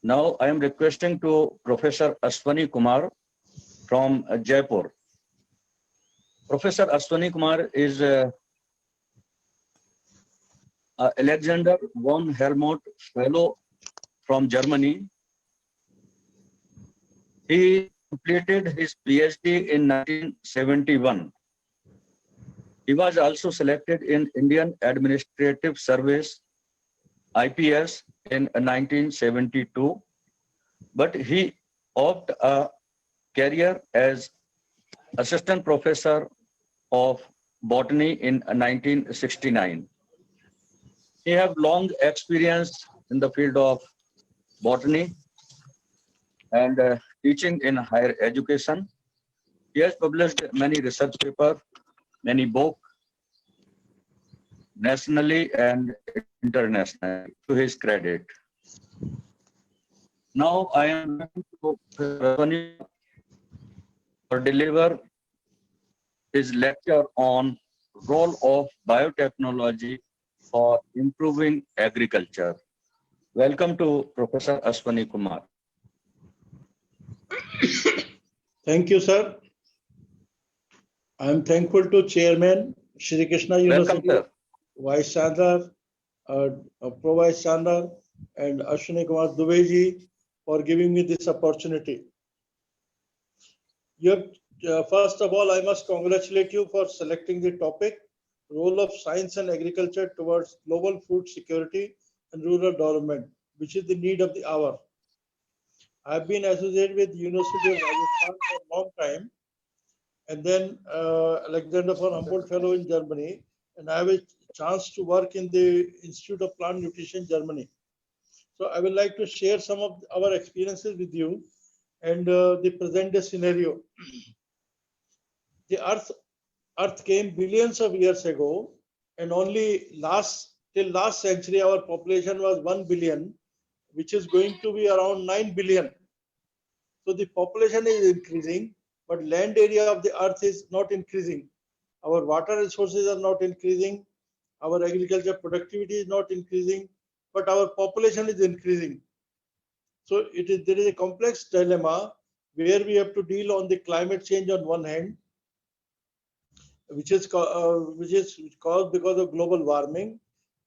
Now I am requesting to Professor Ashwani Kumar from Jaipur. Professor Ashwani Kumar is Alexander von Helmholtz Fellow from Germany. He completed his PhD in 1971. He was also selected in Indian Administrative Service IPS in 1972, but he opted a career as assistant professor of botany in 1969. He has long experience in the field of botany and teaching in higher education. He has published many research papers, many books, nationally and internationally, to his credit. Now I am going to Ravani for deliver his lecture on role of biotechnology for improving agriculture. Welcome to Professor Ashwani Kumar. Thank you, sir. I am thankful to Chairman Shri Krishna University, Welcome, Vice Chancellor, Pro Vice Chancellor, and Ashwani Kumar Dubeji for giving me this opportunity. First of all, I must congratulate you for selecting the topic, role of science and agriculture towards global food security and rural development, which is the need of the hour. I have been associated with University of Rajasthan for a long time, and then Alexander von Humboldt Fellow in Germany, and I have a chance to work in the Institute of Plant Nutrition, Germany. So I would like to share some of our experiences with you and the present day scenario. The Earth came billions of years ago, and only till last century our population was 1 billion, which is going to be around 9 billion. So the population is increasing, but land area of the earth is not increasing. Our water resources are not increasing. Our agriculture productivity is not increasing, but our population is increasing. So there is a complex dilemma where we have to deal on the climate change on one hand, which is caused because of global warming,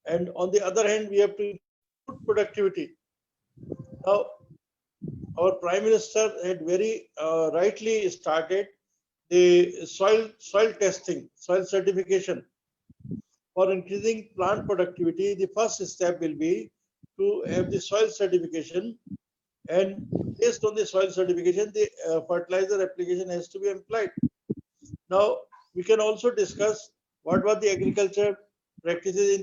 and on the other hand we have to improve productivity. Now, our Prime Minister had very rightly started the soil testing, soil certification. For increasing plant productivity, the first step will be to have the soil certification, and based on the soil certification, the fertilizer application has to be applied. Now, we can also discuss what were the agriculture practices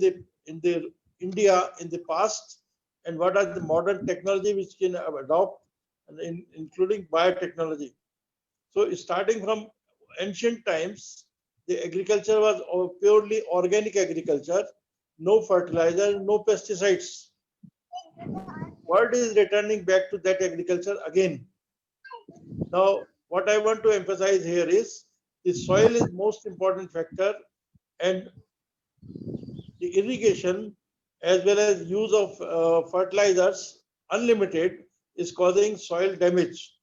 in the India in the past, and what are the modern technology which can adopt, including biotechnology. So starting from ancient times, the agriculture was purely organic agriculture, no fertilizer, no pesticides. World is returning back to that agriculture again. Now, what I want to emphasize here is the soil is most important factor, and the irrigation as well as use of fertilizers unlimited is causing soil damage.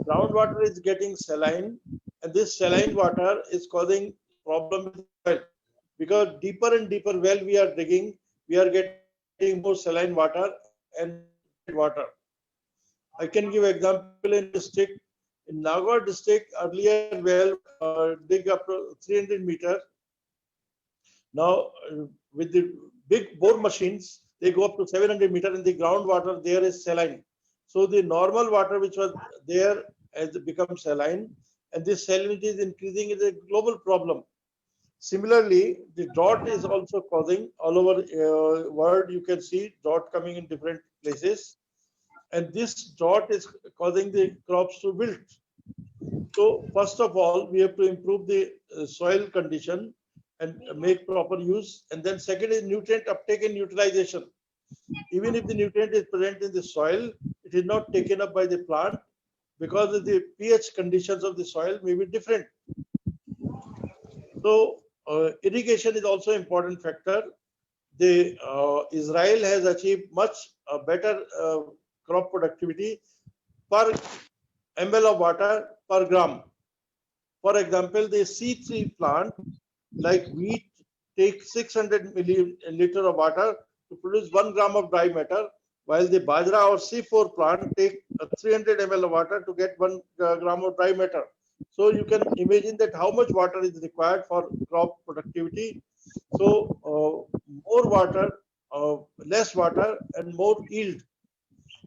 Groundwater is getting saline, and this saline water is causing problem with soil, because deeper and deeper well we are digging, we are getting more saline water and water. I can give example in district. In Nagaur district, earlier well dig up to 300 meters. Now with the big bore machines, they go up to 700 meters, and the groundwater there is saline. So the normal water which was there has become saline, and this salinity is increasing. Is a global problem. Similarly, the drought is also causing all over world. You can see drought coming in different places, and this drought is causing the crops to wilt. So first of all, we have to improve the soil condition and make proper use, and then second is nutrient uptake and utilization. Even if the nutrient is present in the soil, it is not taken up by the plant because of the pH conditions of the soil may be different. So irrigation is also important factor. Israel has achieved much better crop productivity per ml of water per gram. For example, the C3 plant, like wheat, takes 600 milliliter of water to produce 1 gram of dry matter, while the Bajra or C4 plant take 300 ml of water to get 1 gram of dry matter. So you can imagine that how much water is required for crop productivity. So more water, less water, and more yield.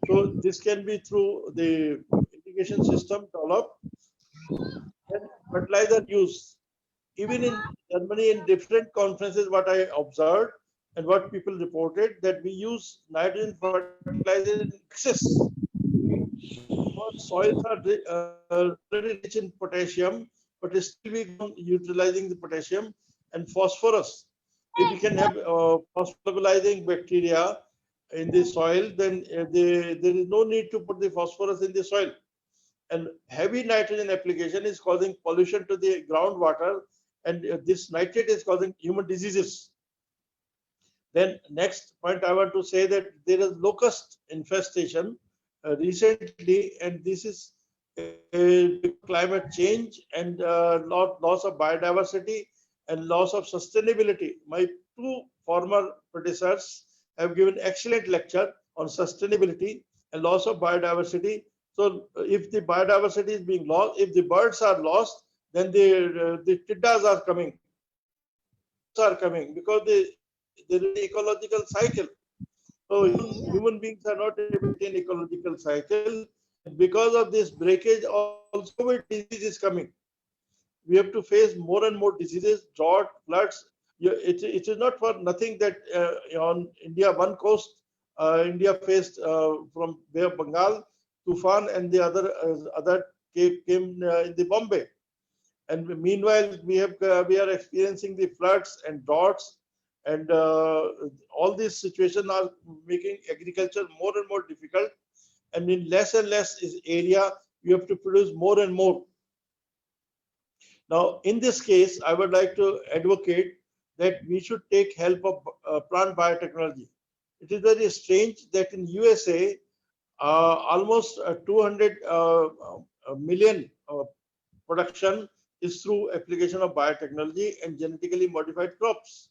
So this can be through the irrigation system developed. And fertilizer use. Even in Germany, in different conferences, what I observed and what people reported, that we use nitrogen fertilizer in excess. Our soils are very rich in potassium, but still we are utilizing the potassium and phosphorus. If we can have phosphorylizing bacteria in the soil, then there is no need to put the phosphorus in the soil. And heavy nitrogen application is causing pollution to the groundwater, and this nitrate is causing human diseases. Then next point I want to say that there is locust infestation recently, and this is climate change and loss of biodiversity and loss of sustainability. My two former predecessors have given excellent lecture on sustainability and loss of biodiversity. So if the biodiversity is being lost, if the birds are lost, then the tiddas are coming. Because there is an ecological cycle. So human beings are not able to maintain ecological cycle. Because of this breakage, also COVID disease is coming. We have to face more and more diseases, drought, floods. It is not for nothing that on India, one coast, India faced from Bay of Bengal, Tufan, and the other came in the Bombay. And meanwhile, we are experiencing the floods and droughts, and all these situations are making agriculture more and more difficult. And in less and less area, you have to produce more and more. Now, in this case, I would like to advocate that we should take help of plant biotechnology. It is very strange that in USA, almost 200 million production is through application of biotechnology and genetically modified crops.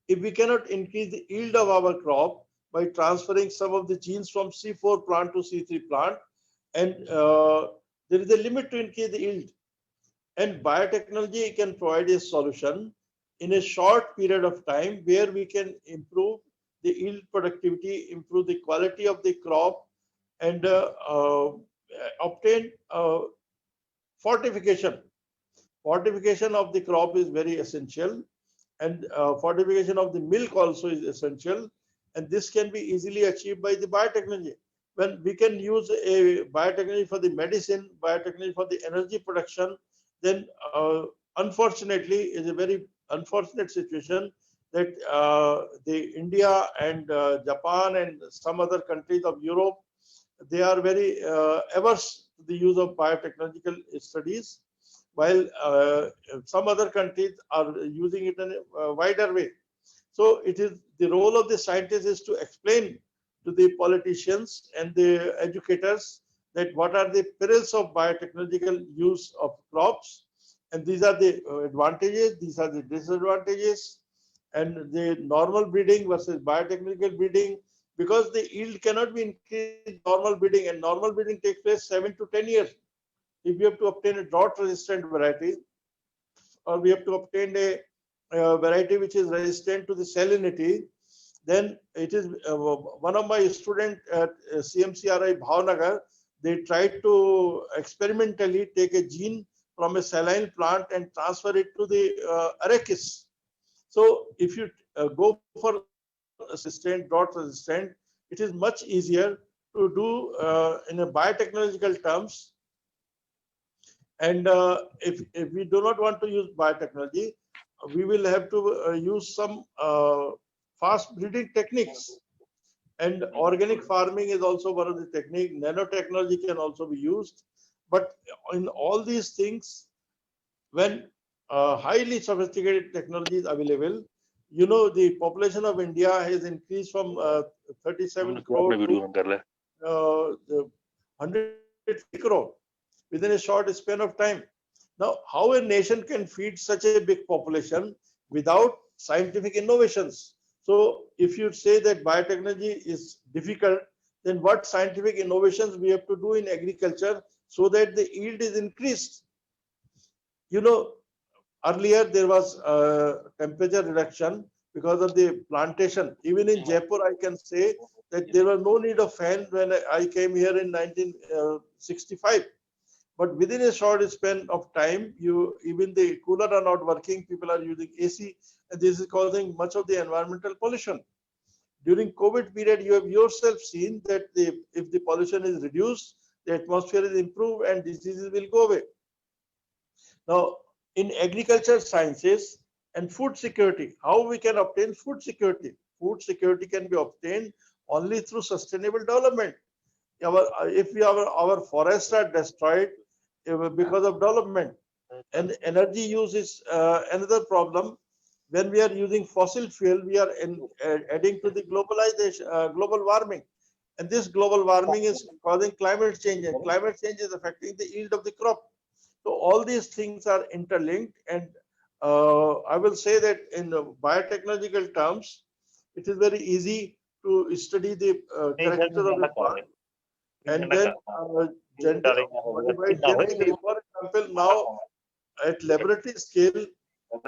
If we cannot increase the yield of our crop by transferring some of the genes from C4 plant to C3 plant, and there is a limit to increase the yield. And biotechnology can provide a solution in a short period of time where we can improve the yield productivity, improve the quality of the crop, and obtain fortification. Fortification of the crop is very essential, and fortification of the milk also is essential, and this can be easily achieved by the biotechnology. When we can use a biotechnology for the medicine, biotechnology for the energy production, then unfortunately is a very unfortunate situation that the India and Japan and some other countries of Europe, they are very averse to the use of biotechnological studies, while some other countries are using it in a wider way. So it is the role of the scientists is to explain to the politicians and the educators that what are the perils of biotechnological use of crops, and these are the advantages, these are the disadvantages, and the normal breeding versus biotechnical breeding, because the yield cannot be increased normal breeding, and normal breeding takes place 7 to 10 years. If you have to obtain a drought resistant variety, or we have to obtain a variety which is resistant to the salinity, then it is one of my students at CMCRI Bhavnagar, they tried to experimentally take a gene from a saline plant and transfer it to the arachis. So if you go for resistant, drought resistant, it is much easier to do in a biotechnological terms. And if we do not want to use biotechnology, we will have to use some fast breeding techniques. And organic farming is also one of the techniques. Nanotechnology can also be used. But in all these things, when highly sophisticated technology is available, You know, the population of India has increased from 37 crore to 150 crore within a short span of time. Now, how a nation can feed such a big population without scientific innovations? So, if you say that biotechnology is difficult, then what scientific innovations we have to do in agriculture so that the yield is increased? You know, earlier there was temperature reduction because of the plantation. Even in Jaipur, I can say that there was no need of fan when I came here in 1965. But within a short span of time, even the cooler are not working. People are using AC, and this is causing much of the environmental pollution. During COVID period, you have yourself seen that if the pollution is reduced, the atmosphere is improved, and diseases will go away. Now, in agriculture sciences and food security, how we can obtain food security? Food security can be obtained only through sustainable development. If our forests are destroyed because of development, and energy use is another problem. When we are using fossil fuel, we are adding to the globalization, global warming, and this global warming is causing climate change, and climate change is affecting the yield of the crop. So all these things are interlinked, and I will say that in biotechnological terms, it is very easy to study the character of a plant, and then modified genetically. For example, now at laboratory scale,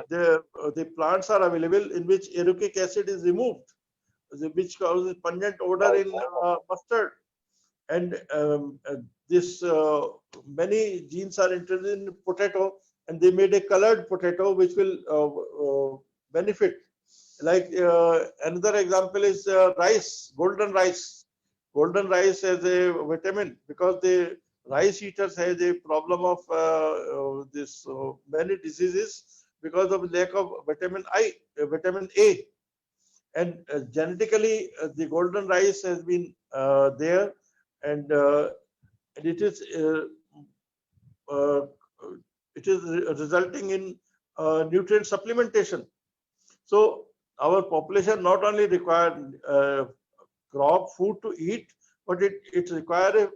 the plants are available in which erucic acid is removed, which causes pungent odor in mustard. And this many genes are introduced in potato, and they made a colored potato which will benefit. Like another example is rice, golden rice. Golden rice has a vitamin because the rice eaters has a problem of this many diseases because of lack of vitamin A. And genetically, the golden rice has been there, and it is uh, resulting in nutrient supplementation. So our population not only require crop food to eat, but it requires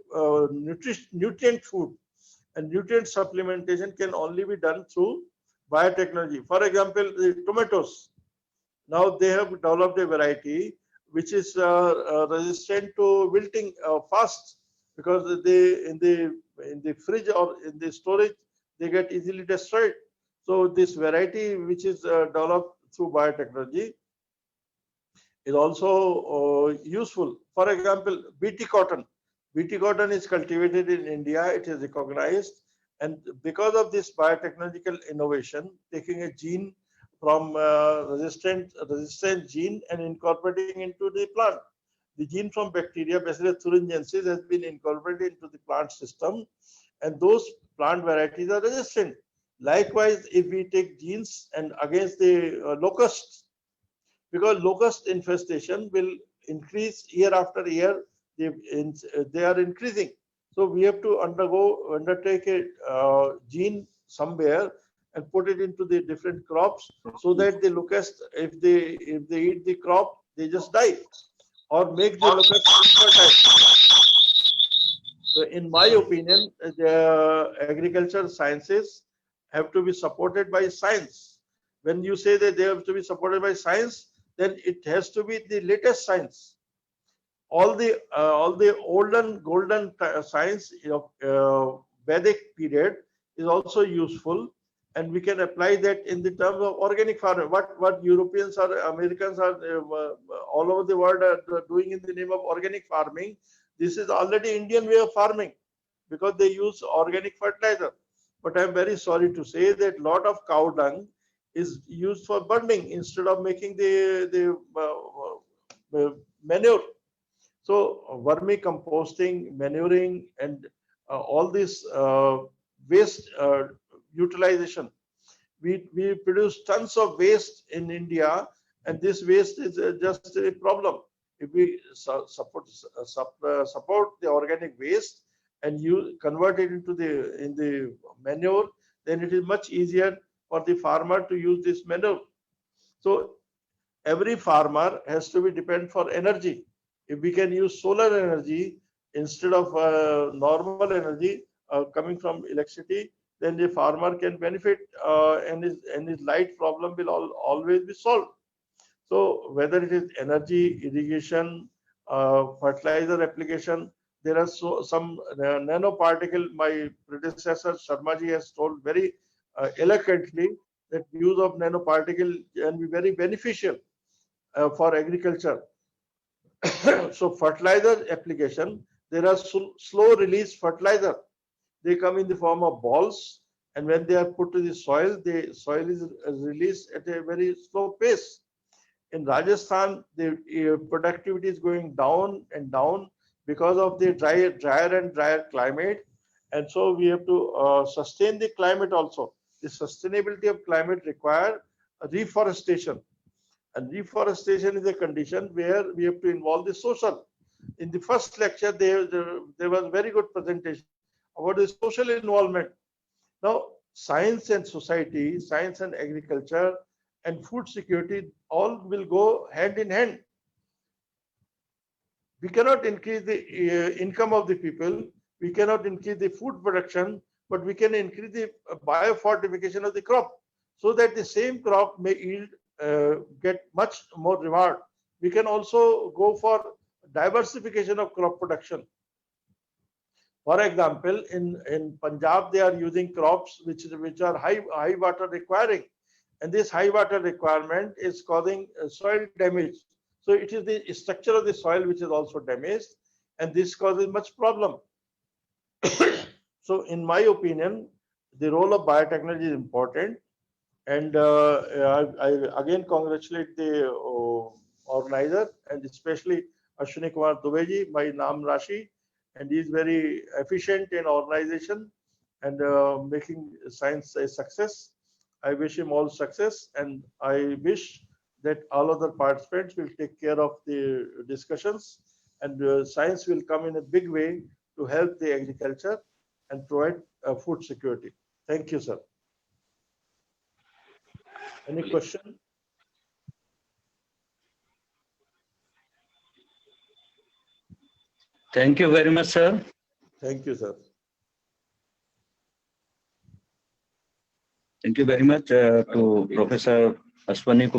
nutrient food, and nutrient supplementation can only be done through biotechnology. For example, the tomatoes. Now they have developed a variety which is resistant to wilting fast, because they in the fridge or in the storage they get easily destroyed. So this variety which is developed through biotechnology is also useful. For example, BT cotton. BT cotton is cultivated in India. It is recognized, and because of this biotechnological innovation, taking a gene from resistant gene and incorporating into the plant. The gene from bacteria, Bacillus thuringiensis, has been incorporated into the plant system, and those plant varieties are resistant. Likewise, if we take genes and against the locusts, because locust infestation will increase year after year, they are increasing. So we have to undertake a gene somewhere and put it into the different crops, so that the locust, if they eat the crop, they just die, or make the locust infertile. So in my opinion, the agriculture sciences have to be supported by science. When you say that they have to be supported by science, then it has to be the latest science. All the olden golden science of Vedic period is also useful, and we can apply that in the terms of organic farming. What Europeans or Americans are all over the world are doing in the name of organic farming, this is already Indian way of farming, because they use organic fertilizer. But I am very sorry to say that lot of cow dung is used for burning instead of making the manure. So vermicomposting, manuring, and all this waste utilization. We produce tons of waste in India, and this waste is just a problem. If we support the organic waste and you convert it into the manure, then it is much easier for the farmer to use this manure. So every farmer has to be dependent for energy. If we can use solar energy instead of normal energy coming from electricity, then the farmer can benefit and his light problem will always be solved. So whether it is energy, irrigation, fertilizer application, there are some nanoparticle. My predecessor Sharmaji has told very eloquently that use of nanoparticle can be very beneficial for agriculture. So fertilizer application, there are slow release fertilizer. They come in the form of balls, and when they are put to the soil is released at a very slow pace. In Rajasthan, the productivity is going down and down because of the drier and drier climate, and so we have to sustain the climate also. The sustainability of climate require reforestation, and reforestation is a condition where we have to involve the social. In the first lecture, there was very good presentation about the social involvement. Now, science and society, science and agriculture, and food security all will go hand in hand. We cannot increase the income of the people, we cannot increase the food production, but we can increase the biofortification of the crop so that the same crop may yield, get much more reward. We can also go for diversification of crop production. For example, in Punjab, they are using crops which are high water requiring, and this high water requirement is causing soil damage. So it is the structure of the soil which is also damaged, and this causes much problem. So in my opinion, the role of biotechnology is important, and I again congratulate the organizer, and especially Ashwani Kumar Dubey, my Naam Rashi, and he is very efficient in organization and making science a success. I wish him all success, and I wish that all other participants will take care of the discussions, and science will come in a big way to help the agriculture and provide food security. Thank you, sir. Any question? Thank you very much, sir. Thank you, sir. Thank you very much to Professor Ashwani Kumar.